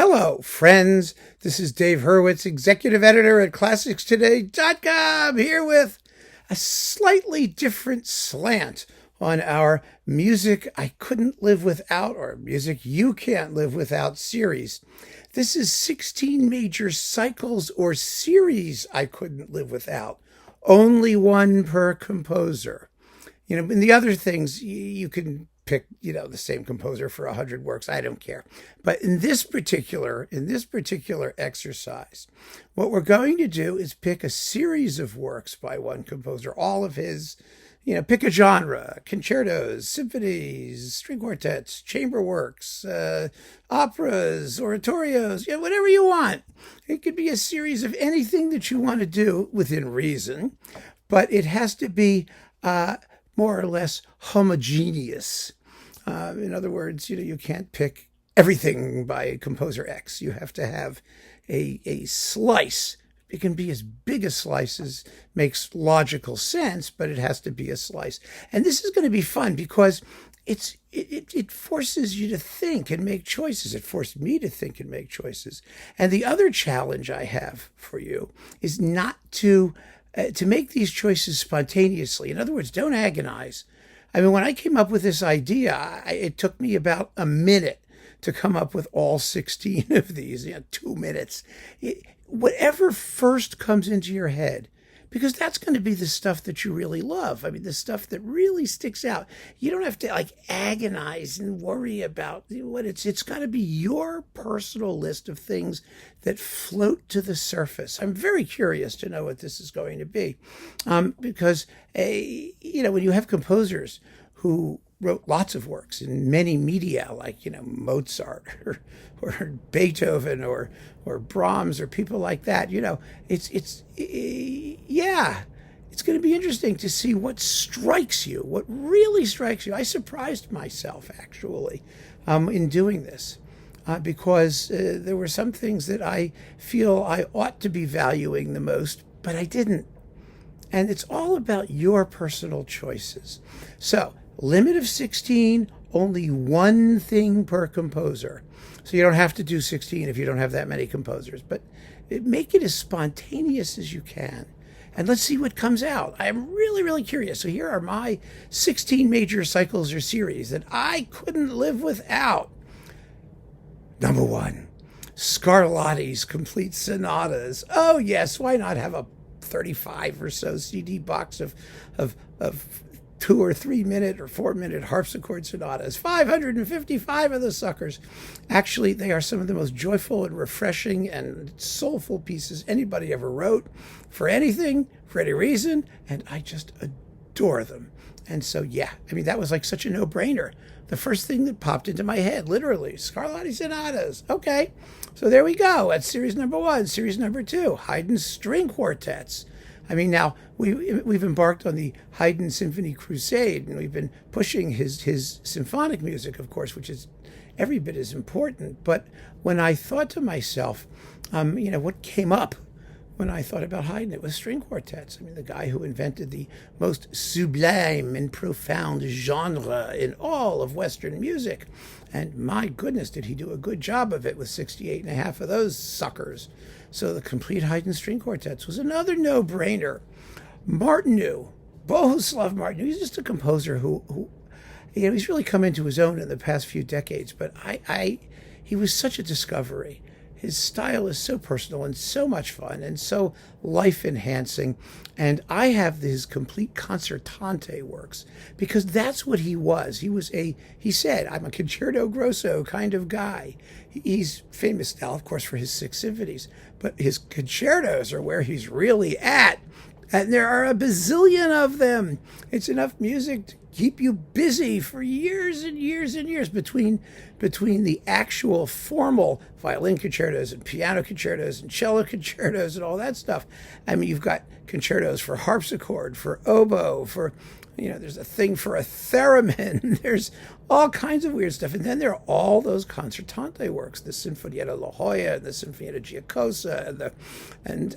Hello, friends. This is Dave Hurwitz, executive editor at ClassicsToday.com, here with a slightly different slant on our Music I Couldn't Live Without or Music You Can't Live Without series. This is 16 major cycles or series I couldn't live without. Only one per composer. In the other things, you can pick, the same composer for 100 works. I don't care. But in this particular exercise, what we're going to do is pick a series of works by one composer, all of his, pick a genre: concertos, symphonies, string quartets, chamber works, operas, oratorios, whatever you want. It could be a series of anything that you want to do within reason, but it has to be more or less homogeneous. In other words, you can't pick everything by composer X. You have to have a slice. It can be as big a slice as makes logical sense, but it has to be a slice. And this is going to be fun because it forces you to think and make choices. It forced me to think and make choices. And the other challenge I have for you is not to make these choices spontaneously. In other words, don't agonize. I mean, when I came up with this idea, it took me about a minute to come up with all 16 of these, 2 minutes. Whatever first comes into your head, because that's going to be the stuff that you really love. I mean, the stuff that really sticks out. You don't have to agonize and worry about what it's got to be your personal list of things that float to the surface. I'm very curious to know what this is going to be, because when you have composers who wrote lots of works in many media, like Mozart or Beethoven or Brahms or people like that, it's going to be interesting to see what strikes you, what really strikes you. I surprised myself actually in doing this because there were some things that I feel I ought to be valuing the most, but I didn't. And it's all about your personal choices. So, limit of 16, only one thing per composer. So you don't have to do 16 if you don't have that many composers, but make it as spontaneous as you can. And let's see what comes out. I'm really, really curious. So here are my 16 major cycles or series that I couldn't live without. Number 1, Scarlatti's complete sonatas. Oh yes, why not have a 35 or so CD box of 2 or 3 minute or 4 minute harpsichord sonatas, 555 of the suckers. Actually, they are some of the most joyful and refreshing and soulful pieces anybody ever wrote for anything, for any reason, and I just adore them. And so, that was like such a no-brainer. The first thing that popped into my head, literally, Scarlatti sonatas. Okay, so there we go. That's series number 1. Series number 2, Haydn's string quartets. I mean, now we've embarked on the Haydn Symphony Crusade, and we've been pushing his symphonic music, of course, which is every bit as important. But when I thought to myself, what came up when I thought about Haydn, it was string quartets. I mean, the guy who invented the most sublime and profound genre in all of Western music. And my goodness, did he do a good job of it with 68 and a half of those suckers. So the complete Haydn string quartets was another no-brainer. Martinu, Bohuslav Martinu, he's just a composer who he's really come into his own in the past few decades, but he was such a discovery. His style is so personal and so much fun and so life-enhancing. And I have his complete Concertante works because that's what he was. He said, I'm a concerto grosso kind of guy. He's famous now, of course, for his 6 symphonies, but his concertos are where he's really at. And there are a bazillion of them. It's enough music to keep you busy for years and years and years between the actual formal violin concertos and piano concertos and cello concertos and all that stuff. I mean, you've got concertos for harpsichord, for oboe, for, there's a thing for a theremin. There's all kinds of weird stuff. And then there are all those concertante works, the Sinfonietta La Jolla, and the Sinfonietta Giacosa, and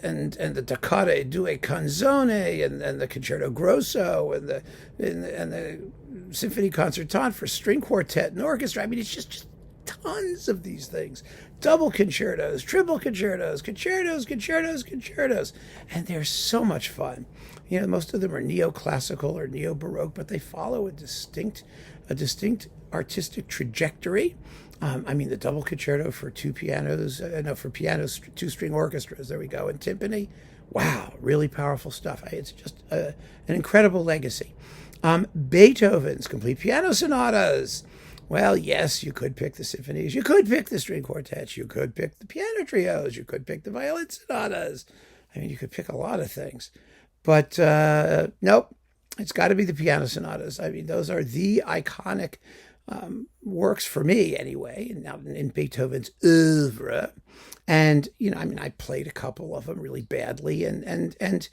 the Toccate Due Canzone, and the Concerto Grosso, and the Symphony Concertante for string quartet and orchestra. I mean, it's just tons of these things. Double concertos, triple concertos, concertos, and they're so much fun. Most of them are neoclassical or neo-baroque, but they follow a distinct artistic trajectory. The double concerto for two pianos, for pianos, two-string orchestras, there we go, and timpani. Wow, really powerful stuff. It's just an incredible legacy. Beethoven's complete piano sonatas. Well, yes, you could pick the symphonies. You could pick the string quartets. You could pick the piano trios. You could pick the violin sonatas. You could pick a lot of things. But nope, it's got to be the piano sonatas. Those are the iconic works for me anyway, now in Beethoven's oeuvre. And, I played a couple of them really badly. And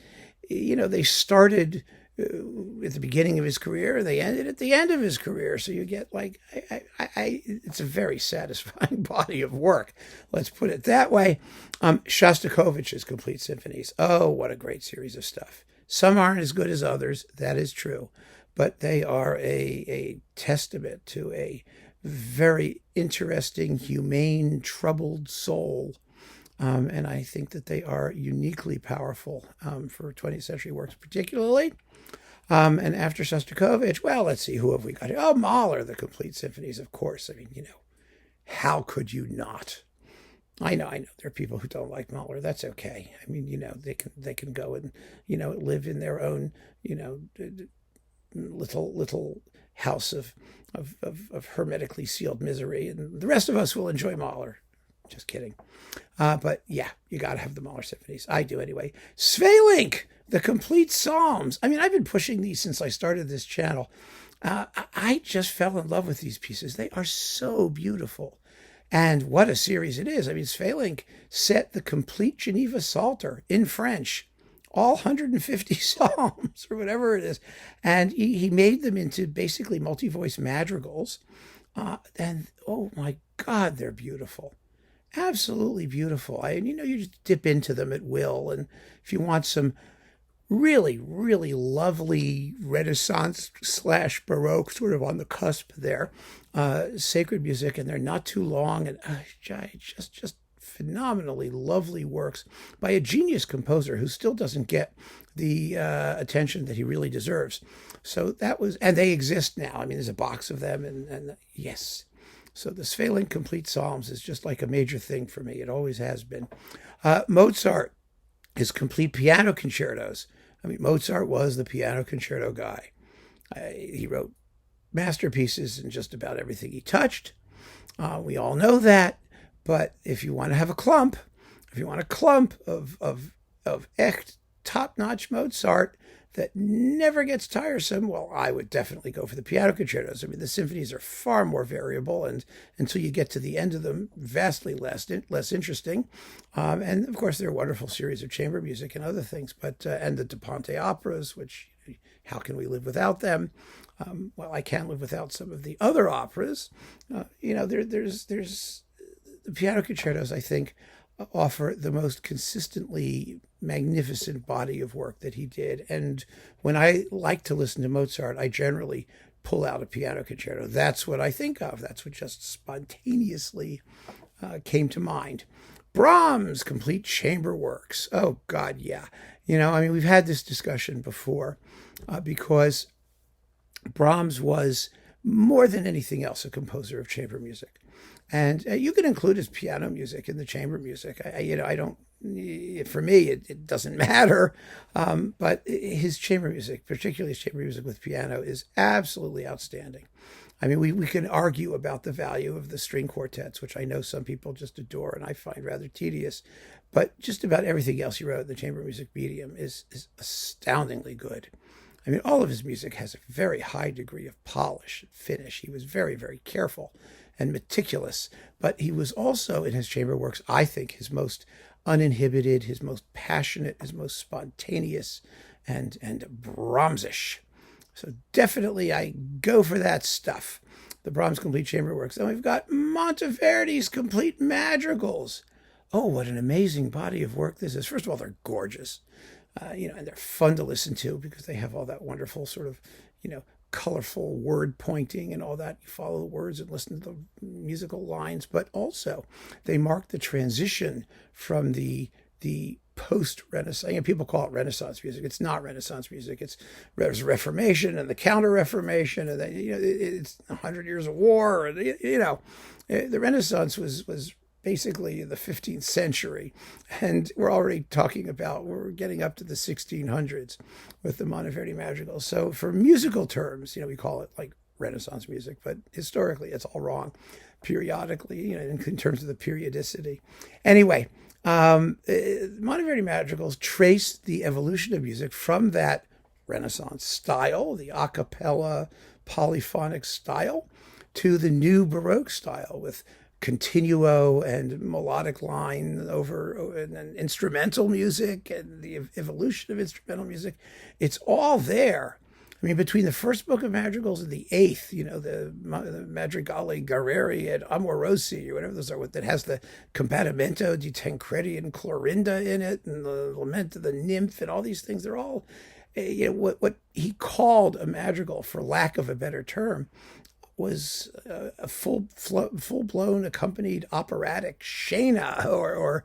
they started at the beginning of his career, they ended at the end of his career. So you get it's a very satisfying body of work. Let's put it that way. Shostakovich's complete symphonies. Oh, what a great series of stuff. Some aren't as good as others. That is true. But they are a testament to a very interesting, humane, troubled soul. And I think that they are uniquely powerful for 20th century works particularly. And after Shostakovich, well, let's see, who have we got here? Oh, Mahler, the complete symphonies, of course. How could you not? I know. There are people who don't like Mahler. That's okay. They can go and, live in their own, little house of hermetically sealed misery. And the rest of us will enjoy Mahler. Just kidding. But yeah, you got to have the Mahler symphonies. I do anyway. Sweelinck, the complete Psalms. I've been pushing these since I started this channel. I just fell in love with these pieces. They are so beautiful. And what a series it is. Sweelinck set the complete Geneva Psalter in French, all 150 psalms or whatever it is. And he made them into basically multi-voice madrigals. And oh my God, they're beautiful. Absolutely beautiful. You just dip into them at will. And if you want some really, really lovely Renaissance / Baroque, sort of on the cusp there, sacred music, and they're not too long, and just phenomenally lovely works by a genius composer who still doesn't get the attention that he really deserves. So and they exist now. There's a box of them, and yes. So the Sweelinck Complete Psalms is just like a major thing for me. It always has been. Mozart, his complete piano concertos. Mozart was the piano concerto guy. He wrote masterpieces in just about everything he touched. We all know that. But if you want to have a clump of echt top-notch Mozart that never gets tiresome, well, I would definitely go for the piano concertos. The symphonies are far more variable, and until you get to the end of them, vastly less interesting. And of course, there are a wonderful series of chamber music and other things, but and the Da Ponte operas, which how can we live without them? Well, I can't live without some of the other operas. There's the piano concertos, I think, offer the most consistently magnificent body of work that he did. And when I like to listen to Mozart, I generally pull out a piano concerto. That's what I think of. That's what just spontaneously came to mind. Brahms, complete chamber works. Oh, God, yeah. We've had this discussion before because Brahms was more than anything else a composer of chamber music. And you can include his piano music in the chamber music. I don't, for me, it doesn't matter. But his chamber music, particularly his chamber music with piano, is absolutely outstanding. We can argue about the value of the string quartets, which I know some people just adore and I find rather tedious. But just about everything else he wrote in the chamber music medium is astoundingly good. All of his music has a very high degree of polish and finish. He was very, very careful and meticulous, but he was also, in his chamber works, I think, his most uninhibited, his most passionate, his most spontaneous, and Brahmsish. So definitely I go for that stuff, the Brahms complete chamber works. Then we've got Monteverdi's complete madrigals. Oh, what an amazing body of work this is. First of all, they're gorgeous. And they're fun to listen to because they have all that wonderful sort of, colorful word pointing and all that. You follow the words and listen to the musical lines, but also they mark the transition from the post-Renaissance. People call it Renaissance music. It's not Renaissance music. There's Reformation and the Counter-Reformation, and then, it's 100 Years of War. The Renaissance was basically the 15th century, and we're getting up to the 1600s with the Monteverdi Madrigals. So for musical terms, we call it like Renaissance music, but historically it's all wrong. Periodically, in terms of the periodicity. Anyway, Monteverdi Madrigals trace the evolution of music from that Renaissance style, the a cappella polyphonic style, to the new Baroque style with continuo and melodic line and instrumental music and the evolution of instrumental music. It's all there. Between the first book of Madrigals and the eighth, the Madrigali Guerrieri and Amorosi, or whatever those are, that has the Combattimento di Tancredi and Clorinda in it, and the Lament of the Nymph, and all these things. They're all, what he called a madrigal, for lack of a better term, was a full-blown accompanied operatic scena or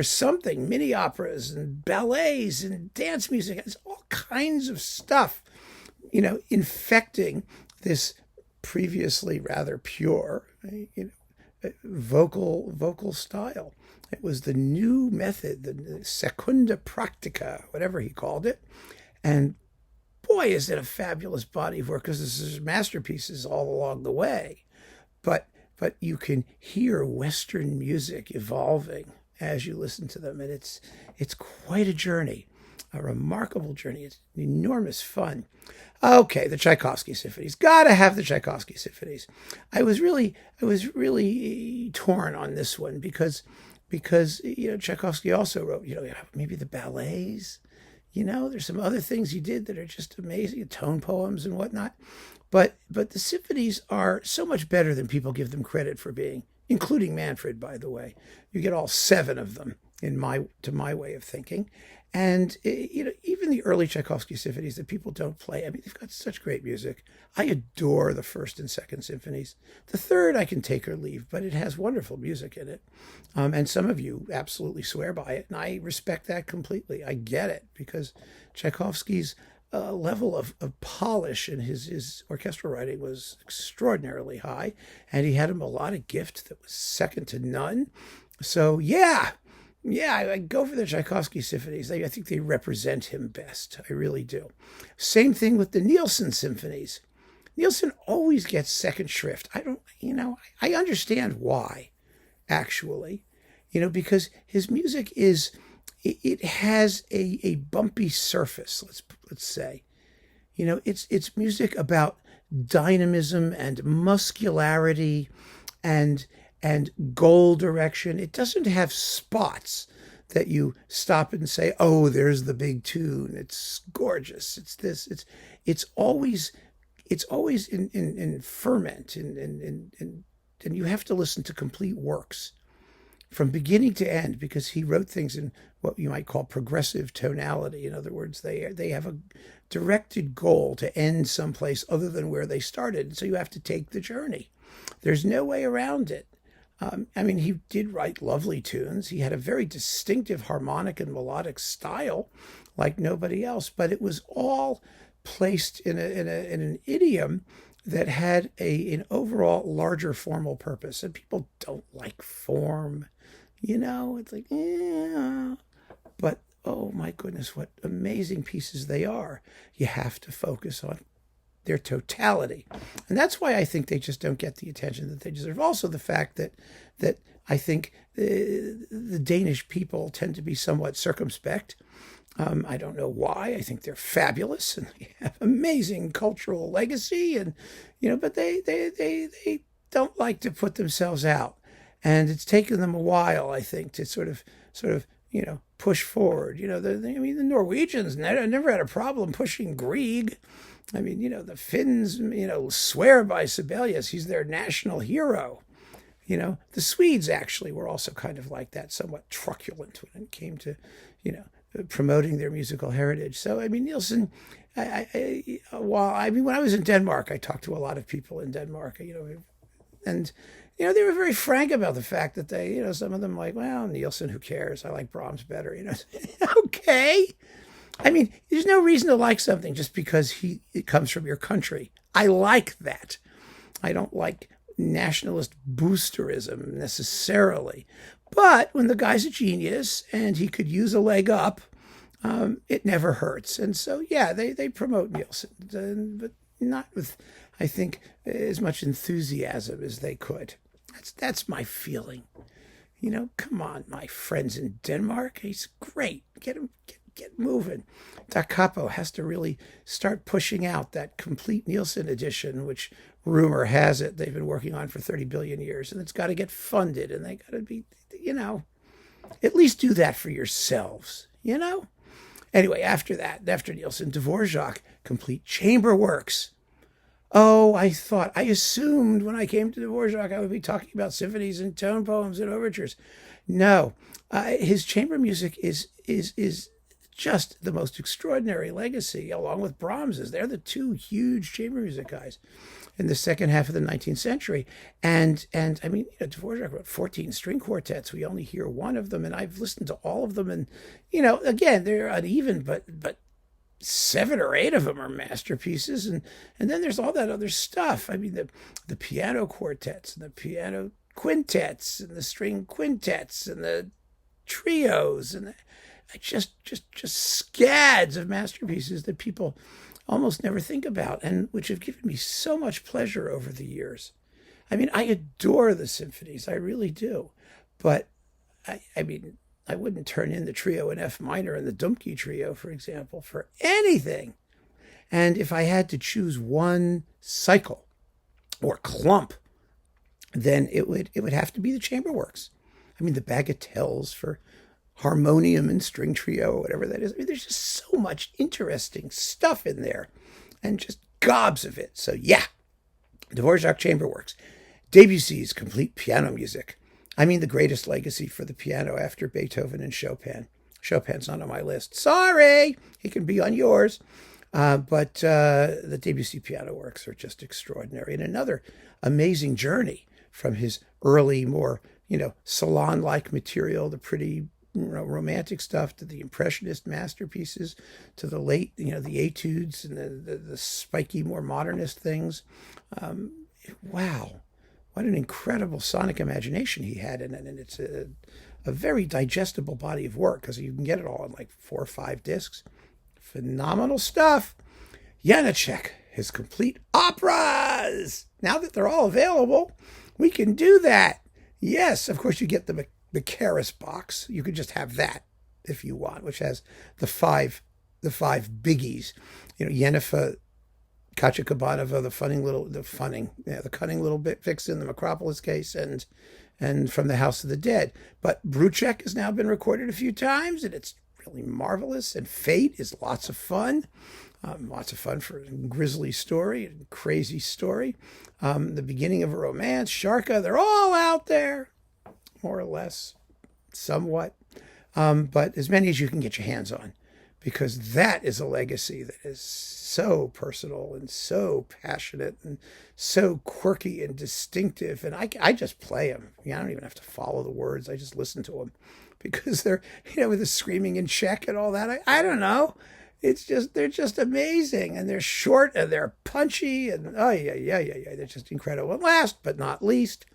something, mini operas and ballets and dance music. It's all kinds of stuff, infecting this previously rather pure, vocal style. It was the new method, the secunda practica, whatever he called it. And boy, is it a fabulous body of work, because this is masterpieces all along the way. But you can hear Western music evolving as you listen to them, and it's quite a journey, a remarkable journey. It's enormous fun. Okay, the Tchaikovsky symphonies. Gotta have the Tchaikovsky symphonies. I was really torn on this one because Tchaikovsky also wrote, maybe the ballets. There's some other things he did that are just amazing, tone poems and whatnot. But the symphonies are so much better than people give them credit for being, including Manfred, by the way. You get all 7 of them to my way of thinking. And, even the early Tchaikovsky symphonies that people don't play, they've got such great music. I adore the first and second symphonies. The third I can take or leave, but it has wonderful music in it. And some of you absolutely swear by it, and I respect that completely. I get it, because Tchaikovsky's level of polish in his orchestral writing was extraordinarily high, and he had a melodic gift that was second to none. So, yeah, I go for the Tchaikovsky symphonies. I think they represent him best. I really do. Same thing with the Nielsen symphonies. Nielsen always gets second shrift. I understand why, actually, because his music it has a bumpy surface, let's say. It's music about dynamism and muscularity and goal direction. It doesn't have spots that you stop and say, oh, there's the big tune. It's gorgeous. It's this. It's always in ferment, and you have to listen to complete works from beginning to end, because he wrote things in what you might call progressive tonality. In other words, they have a directed goal to end someplace other than where they started. So you have to take the journey. There's no way around it. He did write lovely tunes. He had a very distinctive harmonic and melodic style like nobody else, but it was all placed in an idiom that had an overall larger formal purpose. And people don't like form, it's like, yeah. But, oh my goodness, what amazing pieces they are. You have to focus on their totality. And that's why I think they just don't get the attention that they deserve. Also, the fact that I think the Danish people tend to be somewhat circumspect. I don't know why. I think they're fabulous and they have amazing cultural legacy, and but they don't like to put themselves out. And it's taken them a while, I think, to sort of push forward. The Norwegians never had a problem pushing Grieg. The Finns, swear by Sibelius. He's their national hero. The Swedes actually were also kind of like that, somewhat truculent when it came to, promoting their musical heritage. So, I mean, Nielsen, when I was in Denmark, I talked to a lot of people in Denmark, and, they were very frank about the fact that they, some of them like, well, Nielsen, who cares? I like Brahms better, Okay. I mean, there's no reason to like something just because it comes from your country. I like that. I don't like nationalist boosterism necessarily. But when the guy's a genius and he could use a leg up, it never hurts. And so, yeah, they promote Nielsen, but not with, I think, as much enthusiasm as they could. That's my feeling. Come on, my friends in Denmark. He's great. Get moving. Da Capo has to really start pushing out that complete Nielsen edition, which rumor has it they've been working on for 30 billion years, and it's got to get funded, and they got to be, at least do that for yourselves, Anyway, after Nielsen, Dvořák, complete chamber works. Oh, I assumed when I came to Dvořák I would be talking about symphonies and tone poems and overtures. No, his chamber music is just the most extraordinary legacy, along with Brahms's. They're the two huge chamber music guys in the second half of the 19th century. And I mean, Dvořák wrote 14 string quartets. We only hear one of them, and I've listened to all of them. And, again, they're uneven, but 7 or 8 of them are masterpieces. And then there's all that other stuff. I mean, the piano quartets and the piano quintets and the string quintets and the trios and just scads of masterpieces that people almost never think about, and which have given me so much pleasure over the years. I mean, I adore the symphonies, I really do. But I mean, I wouldn't turn in the trio in F minor and the Dumke trio, for example, for anything. And if I had to choose one cycle or clump, then it would have to be the chamber works. I mean, the bagatelles for harmonium and string trio, or whatever that is. I mean, there's just so much interesting stuff in there, and just gobs of it. So yeah, Dvořák chamber works. Debussy's complete piano music. I mean, the greatest legacy for the piano after Beethoven and Chopin. Chopin's not on my list. Sorry, he can be on yours. But the Debussy piano works are just extraordinary, and another amazing journey from his early, more salon-like material, the pretty romantic stuff, to the impressionist masterpieces, to the late, the etudes and the spiky, more modernist things. Wow, what an incredible sonic imagination he had in it. And it's a very digestible body of work because you can get it all in like 4 or 5 discs. Phenomenal stuff. Janacek, his complete operas. Now that they're all available, we can do that. Yes, of course, you get the Keras box. You could just have that if you want, which has the five biggies. Yennefer, Copacabana, the cunning little bit vixen, the Macropolis case, and From the House of the Dead. But Bruchek has now been recorded a few times, and it's really marvelous. And Fate is lots of fun. Lots of fun for a grisly story, a crazy story. The Beginning of a Romance, Sharka, they're all out there, more or less, somewhat. But as many as you can get your hands on, because that is a legacy that is so personal and so passionate and so quirky and distinctive. And I just play them. I don't even have to follow the words. I just listen to them because they're, with the screaming in Czech and all that. I don't know. They're just amazing, and they're short and they're punchy, and they're just incredible. And last but not least,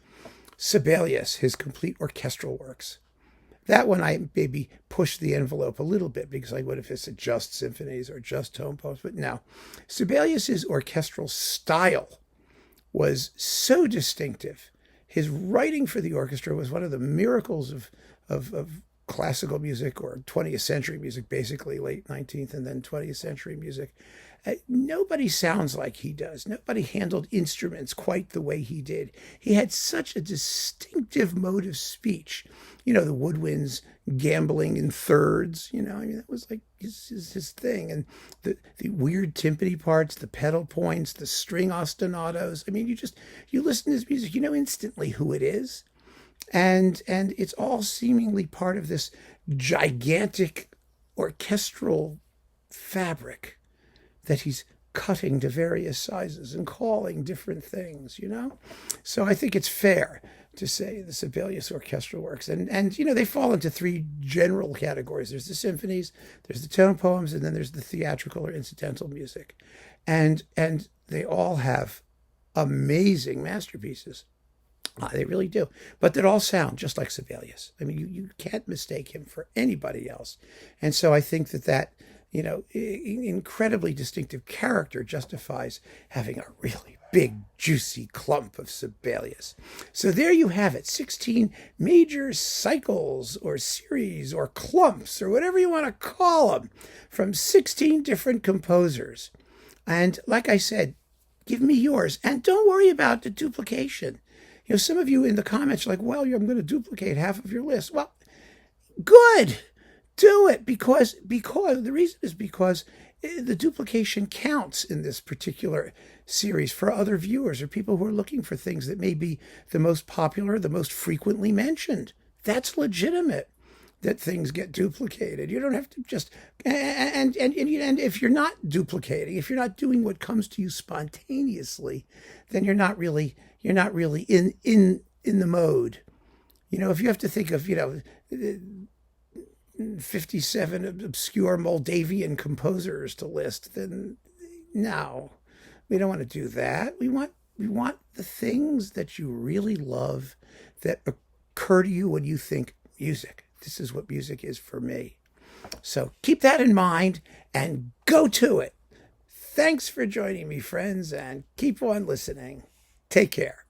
Sibelius, his complete orchestral works. That one I maybe pushed the envelope a little bit because I would have said just symphonies or just tone poems, but no. Sibelius's orchestral style was so distinctive. His writing for the orchestra was one of the miracles of classical music, or 20th century music, basically late 19th and then 20th century music. Nobody sounds like he does. Nobody handled instruments quite the way he did. He had such a distinctive mode of speech. The woodwinds gambling in thirds, that was like his thing. And the weird timpani parts, the pedal points, the string ostinatos. I mean, you listen to his music, you know instantly who it is. And it's all seemingly part of this gigantic orchestral fabric that he's cutting to various sizes and calling different things, you know? So I think it's fair to say the Sibelius orchestral works. And you know, they fall into three general categories. There's the symphonies, there's the tone poems, and then there's the theatrical or incidental music. And they all have amazing masterpieces. They really do. But they all sound just like Sibelius. I mean, you can't mistake him for anybody else. And so I think that you know, incredibly distinctive character justifies having a really big, juicy clump of Sibelius. So there you have it, 16 major cycles or series or clumps or whatever you want to call them from 16 different composers. And like I said, give me yours. And don't worry about the duplication. You know, some of you in the comments are like, well, I'm going to duplicate half of your list. Well, good. Do it because the reason is because the duplication counts in this particular series for other viewers or people who are looking for things that may be the most popular, the most frequently mentioned. That's legitimate that things get duplicated. You don't have to just and if you're not duplicating, if you're not doing what comes to you spontaneously, then you're not really in the mode. You know, if you have to think of, 57 obscure Moldavian composers to list, then no, we don't want to do that. We want the things that you really love that occur to you when you think music. This is what music is for me. So keep that in mind and go to it. Thanks for joining me, friends, and keep on listening. Take care.